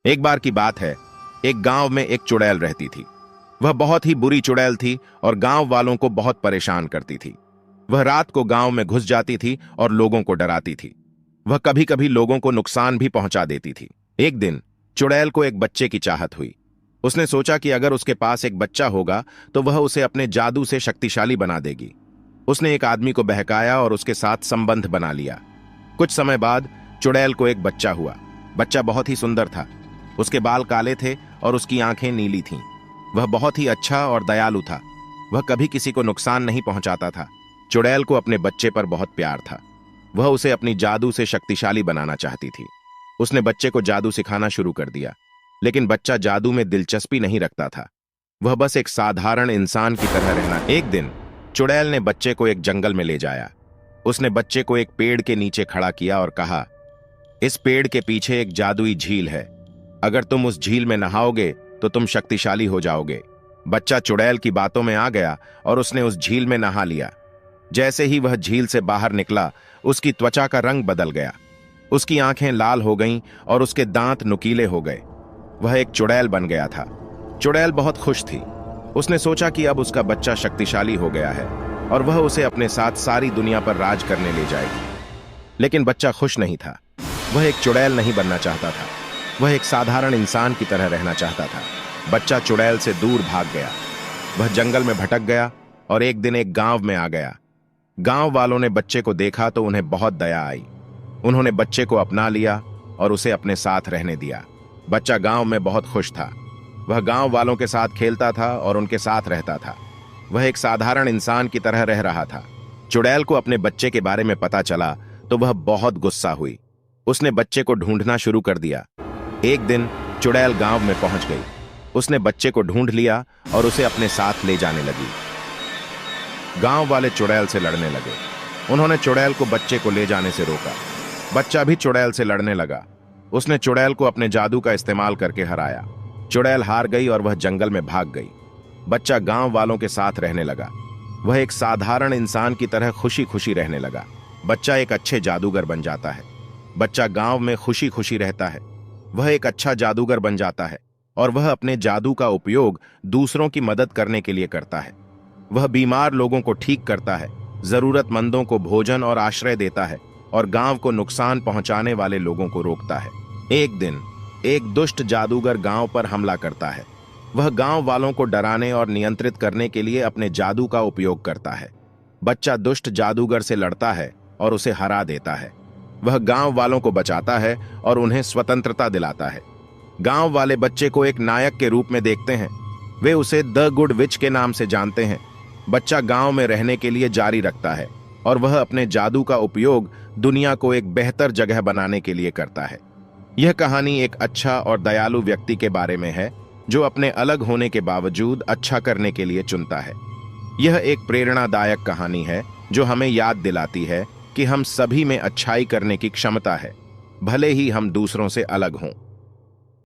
एक बार की बात है, एक गांव में एक चुड़ैल रहती थी। वह बहुत ही बुरी चुड़ैल थी और गांव वालों को बहुत परेशान करती थी। वह रात को गांव में घुस जाती थी और लोगों को डराती थी। वह कभी कभी लोगों को नुकसान भी पहुंचा देती थी। एक दिन चुड़ैल को एक बच्चे की चाहत हुई। उसने सोचा कि अगर उसके पास एक बच्चा होगा तो वह उसे अपने जादू से शक्तिशाली बना देगी। उसने एक आदमी को बहकाया और उसके साथ संबंध बना लिया। कुछ समय बाद चुड़ैल को एक बच्चा हुआ। बच्चा बहुत ही सुंदर था। उसके बाल काले थे और उसकी आंखें नीली थीं। वह बहुत ही अच्छा और दयालु था। वह कभी किसी को नुकसान नहीं पहुंचाता था। चुड़ैल को अपने बच्चे पर बहुत प्यार था। वह उसे अपनी जादू से शक्तिशाली बनाना चाहती थी। उसने बच्चे को जादू सिखाना शुरू कर दिया, लेकिन बच्चा जादू में दिलचस्पी नहीं रखता था। वह बस एक साधारण इंसान की तरह रहना। एक दिन चुड़ैल ने बच्चे को एक जंगल में ले जाया। उसने बच्चे को एक पेड़ के नीचे खड़ा किया और कहा, इस पेड़ के पीछे एक जादुई झील है। अगर तुम उस झील में नहाओगे तो तुम शक्तिशाली हो जाओगे। बच्चा चुड़ैल की बातों में आ गया और उसने उस झील में नहा लिया। जैसे ही वह झील से बाहर निकला, उसकी त्वचा का रंग बदल गया। उसकी आंखें लाल हो गईं और उसके दांत नुकीले हो गए। वह एक चुड़ैल बन गया था। चुड़ैल बहुत खुश थी। उसने सोचा कि अब उसका बच्चा शक्तिशाली हो गया है और वह उसे अपने साथ सारी दुनिया पर राज करने ले जाएगी। लेकिन बच्चा खुश नहीं था। वह एक चुड़ैल नहीं बनना चाहता था। वह एक साधारण इंसान की तरह रहना चाहता था। बच्चा चुड़ैल से दूर भाग गया। वह जंगल में भटक गया और एक दिन एक गांव में आ गया। गांव वालों ने बच्चे को देखा तो उन्हें बहुत दया आई। उन्होंने बच्चे को अपना लिया और उसे अपने साथ रहने दिया। बच्चा गांव में बहुत खुश था। वह गांव वालों के साथ खेलता था और उनके साथ रहता था। वह एक साधारण इंसान की तरह रह रहा था। चुड़ैल को अपने बच्चे के बारे में पता चला तो वह बहुत गुस्सा हुई। उसने बच्चे को ढूंढना शुरू कर दिया। एक दिन चुड़ैल गांव में पहुंच गई। उसने बच्चे को ढूंढ लिया और उसे अपने साथ ले जाने लगी। गांव वाले चुड़ैल से लड़ने लगे। उन्होंने चुड़ैल को बच्चे को ले जाने से रोका। बच्चा भी चुड़ैल से लड़ने लगा। उसने चुड़ैल को अपने जादू का इस्तेमाल करके हराया। चुड़ैल हार गई और वह जंगल में भाग गई। बच्चा गांव वालों के साथ रहने लगा। वह एक साधारण इंसान की तरह खुशी खुशी रहने लगा। बच्चा एक अच्छे जादूगर बन जाता है। बच्चा गांव में खुशी खुशी रहता है। वह एक अच्छा जादूगर बन जाता है और वह अपने जादू का उपयोग दूसरों की मदद करने के लिए करता है। वह बीमार लोगों को ठीक करता है, जरूरतमंदों को भोजन और आश्रय देता है और गांव को नुकसान पहुंचाने वाले लोगों को रोकता है। एक दिन एक दुष्ट जादूगर गांव पर हमला करता है। वह गांव वालों को डराने और नियंत्रित करने के लिए अपने जादू का उपयोग करता है। बच्चा दुष्ट जादूगर से लड़ता है और उसे हरा देता है। वह गांव वालों को बचाता है और उन्हें स्वतंत्रता दिलाता है। गांव वाले बच्चे को एक नायक के रूप में देखते हैं। वे उसे द गुड विच के नाम से जानते हैं। बच्चा गांव में रहने के लिए जारी रखता है और वह अपने जादू का उपयोग दुनिया को एक बेहतर जगह बनाने के लिए करता है। यह कहानी एक अच्छा और दयालु व्यक्ति के बारे में है जो अपने अलग होने के बावजूद अच्छा करने के लिए चुनता है। यह एक प्रेरणादायक कहानी है जो हमें याद दिलाती है कि हम सभी में अच्छाई करने की क्षमता है, भले ही हम दूसरों से अलग हों।